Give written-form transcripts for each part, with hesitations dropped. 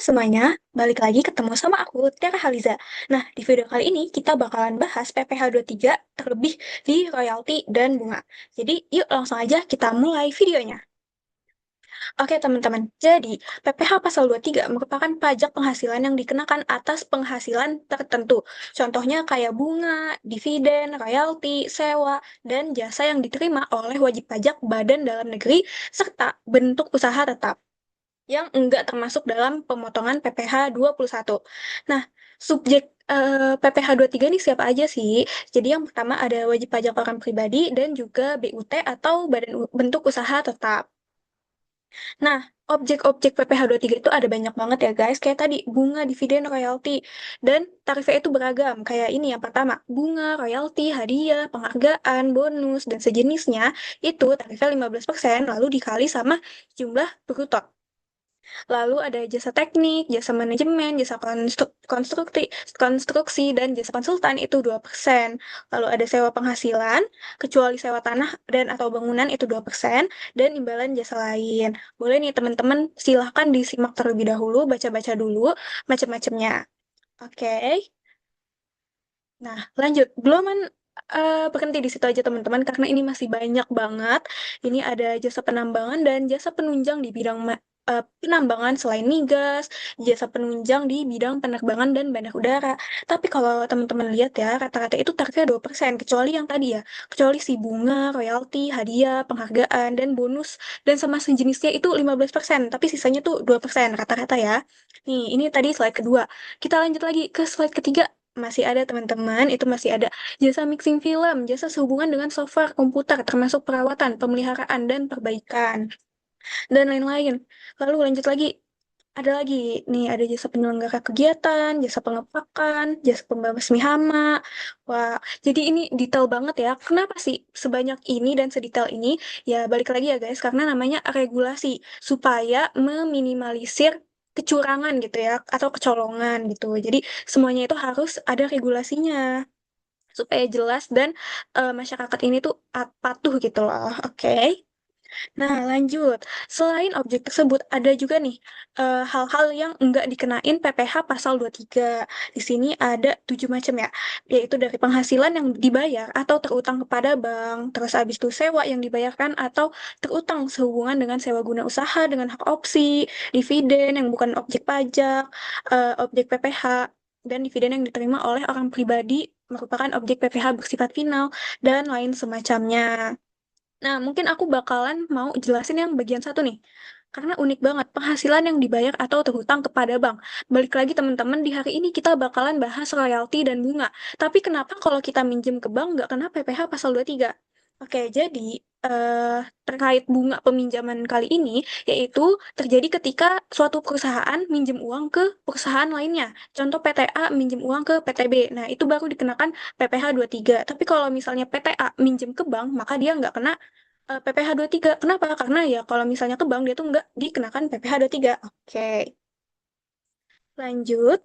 semuanya, balik lagi ketemu sama aku, Tiara Haliza. Nah, di video kali ini kita bakalan bahas PPh tiga terlebih di royalti dan bunga. Jadi, yuk langsung aja kita mulai videonya. Oke teman-teman, jadi PPh pasal 23 merupakan pajak penghasilan yang dikenakan atas penghasilan tertentu. Contohnya kayak bunga, dividen, royalti, sewa, dan jasa yang diterima oleh wajib pajak badan dalam negeri serta bentuk usaha tetap yang enggak termasuk dalam pemotongan PPh 21. Nah, subjek PPh 23 ini siapa aja sih? Jadi yang pertama ada wajib pajak orang pribadi dan juga BUT atau badan bentuk usaha tetap. Nah, objek-objek PPh 23 itu ada banyak banget ya guys. Kayak tadi bunga, dividen, royalti. Dan tarifnya itu beragam. Kayak ini yang pertama, bunga, royalti, hadiah, penghargaan, bonus, dan sejenisnya. Itu tarifnya 15% lalu dikali sama jumlah bruto. Lalu ada jasa teknik, jasa manajemen, jasa konstruksi, dan jasa konsultan itu 2%. Lalu ada sewa penghasilan, kecuali sewa tanah dan atau bangunan itu 2%, dan imbalan jasa lain. Boleh nih teman-teman, silahkan disimak terlebih dahulu, baca-baca dulu macam-macamnya. Oke. Nah, lanjut. Belum berhenti di situ aja teman-teman, karena ini masih banyak banget. Ini ada jasa penambangan dan jasa penunjang di bidang penambangan selain migas, jasa penunjang di bidang penerbangan dan bandar udara. Tapi kalau teman-teman lihat ya, rata-rata itu tarifnya 2%, kecuali yang tadi ya, kecuali si bunga, royalti, hadiah, penghargaan, dan bonus, dan sama sejenisnya itu 15%, tapi sisanya tuh 2% rata-rata ya. Nih, ini tadi slide kedua. Kita lanjut lagi ke slide ketiga. Masih ada teman-teman, itu masih ada jasa mixing film, jasa sehubungan dengan software komputer, termasuk perawatan, pemeliharaan, dan perbaikan, dan lain-lain. Lalu lanjut lagi, ada lagi, nih ada jasa penyelenggara kegiatan, jasa pengepakan, jasa pembasmi hama. Wah, jadi ini detail banget ya. Kenapa sih sebanyak ini dan sedetail ini? Ya balik lagi ya guys, karena namanya regulasi, supaya meminimalisir kecurangan gitu ya, atau kecolongan gitu. Jadi semuanya itu harus ada regulasinya supaya jelas dan masyarakat ini tuh patuh gitu loh. Oke. Nah, lanjut. Selain objek tersebut, ada juga nih hal-hal yang enggak dikenain PPh pasal 23. Di sini ada 7 macam ya, yaitu dari penghasilan yang dibayar atau terutang kepada bank, terus habis itu sewa yang dibayarkan atau terutang sehubungan dengan sewa guna usaha dengan hak opsi, dividen yang bukan objek pajak, objek PPh, dan dividen yang diterima oleh orang pribadi merupakan objek PPh bersifat final, dan lain semacamnya. Nah, mungkin aku bakalan mau jelasin yang bagian satu nih. Karena unik banget, penghasilan yang dibayar atau terhutang kepada bank. Balik lagi teman-teman, di hari ini kita bakalan bahas royalti dan bunga. Tapi kenapa kalau kita minjem ke bank nggak kena PPh pasal 23? Oke, jadi terkait bunga peminjaman kali ini, yaitu terjadi ketika suatu perusahaan minjem uang ke perusahaan lainnya. Contoh PTA minjem uang ke PTB. Nah, itu baru dikenakan PPh 23. Tapi kalau misalnya PTA minjem ke bank, maka dia nggak kena PPh 23. Kenapa? Karena ya kalau misalnya ke bank dia tuh nggak dikenakan PPh 23. Oke, lanjut.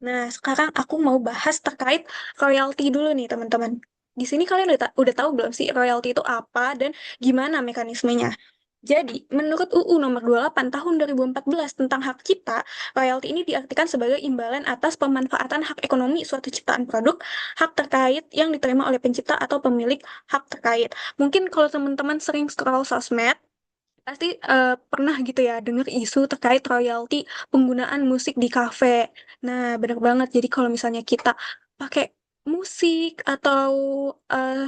Nah, sekarang aku mau bahas terkait royalti dulu nih, teman-teman. Di sini kalian udah tahu belum sih royalti itu apa dan gimana mekanismenya? Jadi, menurut UU nomor 28 tahun 2014 tentang hak cipta, royalti ini diartikan sebagai imbalan atas pemanfaatan hak ekonomi suatu ciptaan produk, hak terkait yang diterima oleh pencipta atau pemilik hak terkait. Mungkin kalau teman-teman sering scroll sosmed, pasti pernah gitu ya dengar isu terkait royalti penggunaan musik di kafe. Nah, benar banget. Jadi kalau misalnya kita pakai musik atau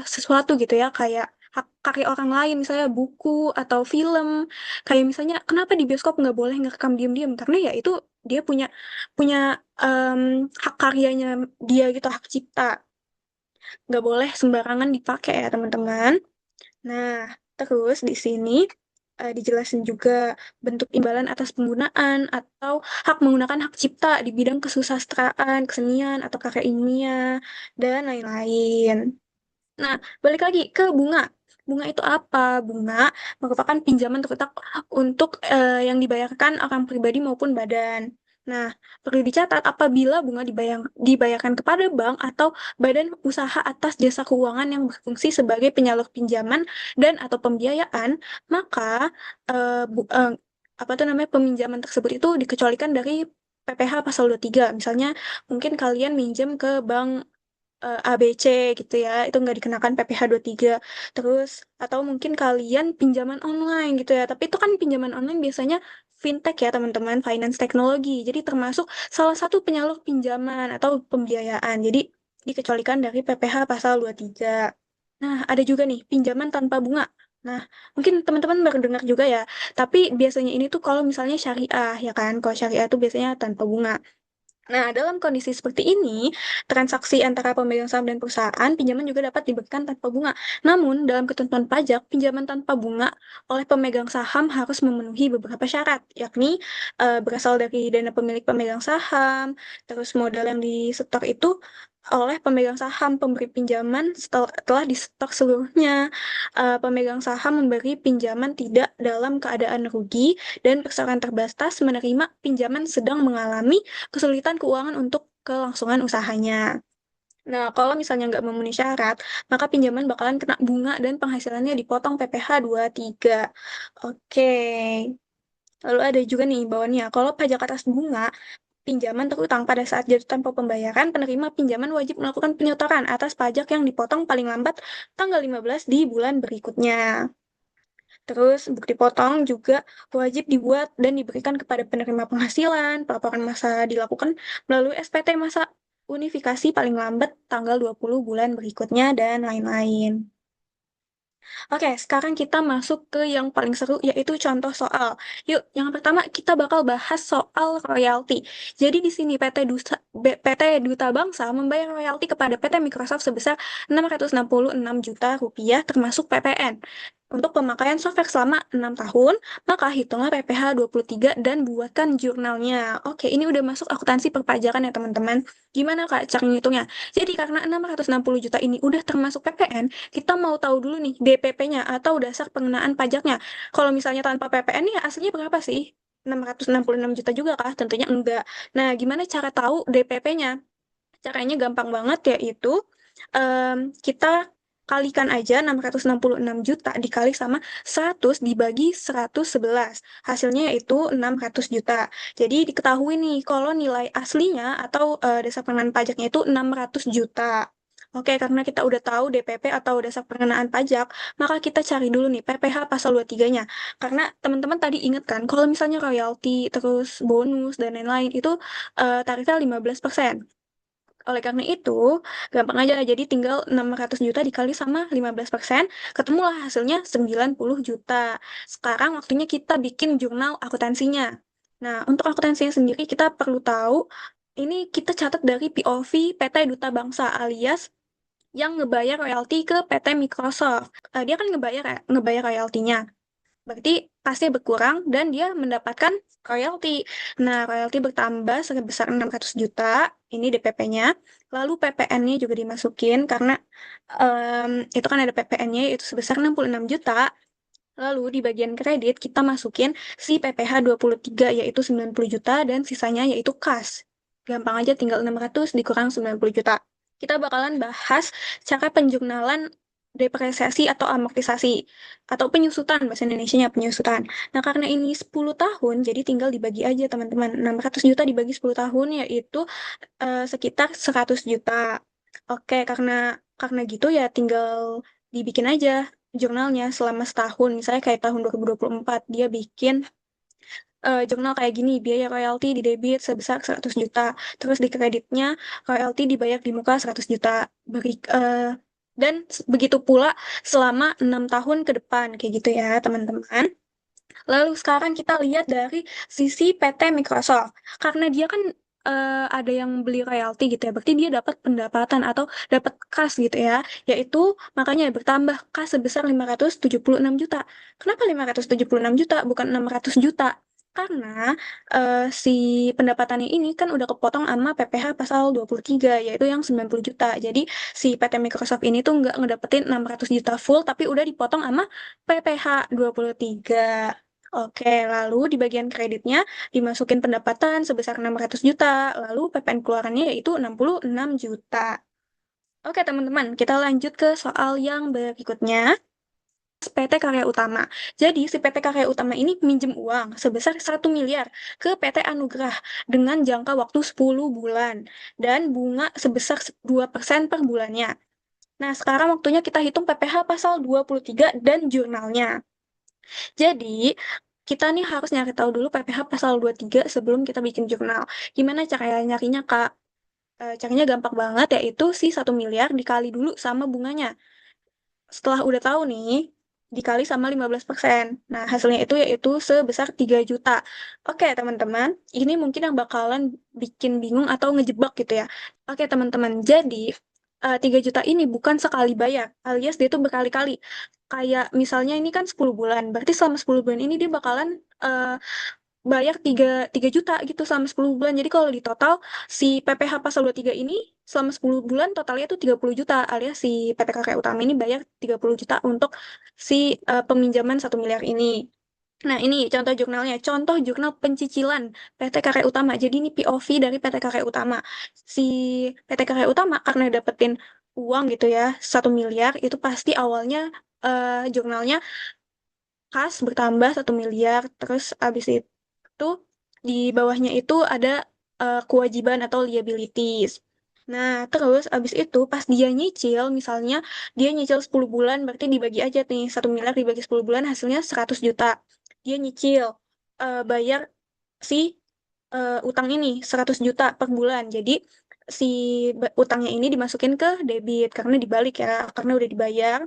sesuatu gitu ya, kayak hak karya orang lain, misalnya buku atau film, kayak misalnya kenapa di bioskop nggak boleh ngerekam diam-diam? Karena ya itu dia punya punya em, hak karyanya dia gitu, hak cipta. Nggak boleh sembarangan dipakai ya teman-teman. Nah, terus di sini dijelasin juga bentuk imbalan atas penggunaan atau hak menggunakan hak cipta di bidang kesusastraan, kesenian, atau karya ilmiah, dan lain-lain. Nah, balik lagi ke bunga. Bunga itu apa? Bunga merupakan pinjaman terutama untuk yang dibayarkan orang pribadi maupun badan. Nah, perlu dicatat apabila bunga dibayarkan kepada bank atau badan usaha atas jasa keuangan yang berfungsi sebagai penyalur pinjaman dan atau pembiayaan, maka apa tuh namanya peminjaman tersebut itu dikecualikan dari PPh pasal 23. Misalnya mungkin kalian minjem ke bank ABC gitu ya, itu nggak dikenakan PPh 23. Terus, atau mungkin kalian pinjaman online gitu ya, tapi itu kan pinjaman online biasanya fintech ya teman-teman, finance teknologi. Jadi termasuk salah satu penyalur pinjaman atau pembiayaan. Jadi dikecualikan dari PPh pasal 23. Nah, ada juga nih pinjaman tanpa bunga. Nah, mungkin teman-teman baru dengar juga ya, tapi biasanya ini tuh kalau misalnya syariah ya kan, kalau syariah tuh biasanya tanpa bunga. Nah, dalam kondisi seperti ini, transaksi antara pemegang saham dan perusahaan, pinjaman juga dapat diberikan tanpa bunga. Namun, dalam ketentuan pajak, pinjaman tanpa bunga oleh pemegang saham harus memenuhi beberapa syarat, yakni berasal dari dana pemilik pemegang saham, terus modal yang disetor itu oleh pemegang saham pemberi pinjaman telah disetor seluruhnya. Pemegang saham memberi pinjaman tidak dalam keadaan rugi dan perseroan terbatas menerima pinjaman sedang mengalami kesulitan keuangan untuk kelangsungan usahanya. Nah, kalau misalnya nggak memenuhi syarat, maka pinjaman bakalan kena bunga dan penghasilannya dipotong PPh 23. Oke. Lalu ada juga nih bawahnya, kalau pajak atas bunga, pinjaman terutang pada saat jatuh tempo pembayaran, penerima pinjaman wajib melakukan penyetoran atas pajak yang dipotong paling lambat tanggal 15 di bulan berikutnya. Terus bukti potong juga wajib dibuat dan diberikan kepada penerima penghasilan. Pelaporan masa dilakukan melalui SPT masa unifikasi paling lambat tanggal 20 bulan berikutnya dan lain-lain. Oke, sekarang kita masuk ke yang paling seru, yaitu contoh soal. Yuk, yang pertama kita bakal bahas soal royalti. Jadi di sini PT Duta Bangsa membayar royalti kepada PT Microsoft sebesar 666 juta rupiah termasuk PPN. Untuk pemakaian software selama 6 tahun, maka hitunglah PPh 23 dan buatkan jurnalnya. Oke, ini udah masuk akuntansi perpajakan ya teman-teman. Gimana Kak cara ngitungnya? Jadi karena 660 juta ini udah termasuk PPN, kita mau tahu dulu nih DPP-nya atau dasar pengenaan pajaknya. Kalau misalnya tanpa PPN nih aslinya berapa sih? 666 juta juga kah? Tentunya enggak. Nah, gimana cara tahu DPP-nya? Caranya gampang banget yaitu kita kalikan aja 666 juta dikali sama 100 dibagi 111. Hasilnya yaitu 600 juta. Jadi diketahui nih kalau nilai aslinya atau dasar pengenaan pajaknya itu 600 juta. Oke, karena kita udah tahu DPP atau dasar pengenaan pajak, maka kita cari dulu nih PPh pasal 23-nya. Karena teman-teman tadi ingat kan, kalau misalnya royalti, terus bonus, dan lain-lain, itu tarifnya 15%. Oleh karena itu, gampang aja. Jadi tinggal 600 juta dikali sama 15%, ketemulah hasilnya 90 juta. Sekarang waktunya kita bikin jurnal akuntansinya. Nah, untuk akuntansinya sendiri kita perlu tahu, ini kita catat dari POV PT Duta Bangsa alias yang ngebayar royalti ke PT Microsoft. Dia kan ngebayar royaltinya. Berarti pasti berkurang dan dia mendapatkan royalti. Nah, royalti bertambah sebesar 600 juta, ini DPP-nya. Lalu PPN-nya juga dimasukin karena itu kan ada PPN-nya itu sebesar 66 juta. Lalu di bagian kredit kita masukin si PPh 23 yaitu 90 juta dan sisanya yaitu kas. Gampang aja tinggal 600 dikurang 90 juta. Kita bakalan bahas cara penjurnalan depresiasi atau amortisasi atau penyusutan bahasa Indonesianya penyusutan. Nah, karena ini 10 tahun jadi tinggal dibagi aja teman-teman. 600 juta dibagi 10 tahun yaitu sekitar 100 juta. Oke, karena gitu ya tinggal dibikin aja jurnalnya selama setahun. Misalnya kayak tahun 2024 dia bikin jurnal kayak gini, biaya royalti di debit sebesar 100 juta. Terus di kreditnya royalti dibayar di muka 100 juta. Dan begitu pula selama 6 tahun ke depan kayak gitu ya, teman-teman. Lalu sekarang kita lihat dari sisi PT Microsoft. Karena dia kan ada yang beli royalti gitu ya, berarti dia dapat pendapatan atau dapat kas gitu ya, yaitu makanya bertambah kas sebesar 576 juta. Kenapa 576 juta bukan 600 juta? Karena si pendapatannya ini kan udah kepotong sama PPh pasal 23, yaitu yang 90 juta. Jadi si PT Microsoft ini tuh nggak ngedapetin 600 juta full, tapi udah dipotong sama PPh 23. Oke, lalu di bagian kreditnya dimasukin pendapatan sebesar 600 juta, lalu PPN keluarannya yaitu 66 juta. Oke, teman-teman, kita lanjut ke soal yang berikutnya. PT Karya Utama. Jadi, si PT Karya Utama ini minjem uang sebesar 1 miliar ke PT Anugrah dengan jangka waktu 10 bulan dan bunga sebesar 2% per bulannya. Nah, sekarang waktunya kita hitung PPh pasal 23 dan jurnalnya. Jadi, kita nih harus nyari tahu dulu PPh pasal 23 sebelum kita bikin jurnal. Gimana caranya nyarinya, Kak? Caranya gampang banget, yaitu si 1 miliar dikali dulu sama bunganya. Setelah udah tahu nih, dikali sama 15%. Nah, hasilnya itu yaitu sebesar 3 juta. Oke, teman-teman, ini mungkin yang bakalan bikin bingung atau ngejebak gitu ya. Oke, teman-teman, jadi 3 juta ini bukan sekali bayar, alias dia tuh berkali-kali. Kayak misalnya ini kan 10 bulan, berarti selama 10 bulan ini dia bakalan bayar 3 juta gitu selama 10 bulan. Jadi kalau di total si PPh pasal 23 ini selama 10 bulan totalnya tuh 30 juta alias si PT KKR Utama ini bayar 30 juta untuk si peminjaman 1 miliar ini. Nah, ini contoh jurnalnya. Contoh jurnal pencicilan PT KKR Utama. Jadi ini POV dari PT KKR Utama. Si PT KKR Utama karena dapetin uang gitu ya, 1 miliar, itu pasti awalnya jurnalnya kas bertambah 1 miliar, terus abis itu di bawahnya itu ada kewajiban atau liabilities. Nah, terus abis itu pas dia nyicil, misalnya dia nyicil 10 bulan, berarti dibagi aja nih, 1 miliar dibagi 10 bulan hasilnya 100 juta. Dia nyicil, bayar si utang ini 100 juta per bulan. Jadi si utangnya ini dimasukin ke debit, karena dibalik ya, karena udah dibayar.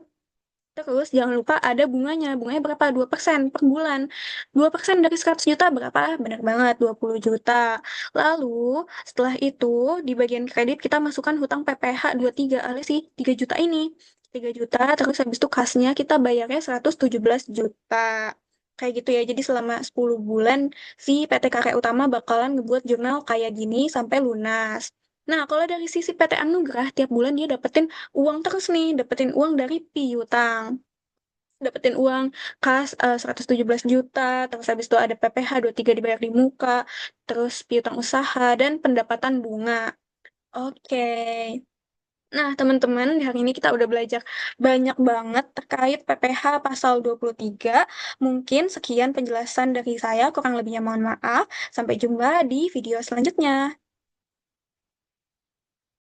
Terus jangan lupa ada bunganya. Bunganya berapa? 2% per bulan. 2% dari 100 juta berapa? Benar banget, 20 juta. Lalu setelah itu di bagian kredit kita masukkan hutang PPh 23 alias si 3 juta ini. 3 juta, terus habis itu kasnya kita bayarnya 117 juta. Kayak gitu ya. Jadi selama 10 bulan si PT Karya Utama bakalan ngebuat jurnal kayak gini sampai lunas. Nah, kalau dari sisi PT Anugrah, tiap bulan dia dapetin uang terus nih, dapetin uang dari piutang, dapetin uang kas 117 juta, terus habis itu ada PPh 23 dibayar di muka, terus piutang usaha, dan pendapatan bunga. Oke. Nah, teman-teman, di hari ini kita udah belajar banyak banget terkait PPh pasal 23. Mungkin sekian penjelasan dari saya, kurang lebihnya mohon maaf. Sampai jumpa di video selanjutnya.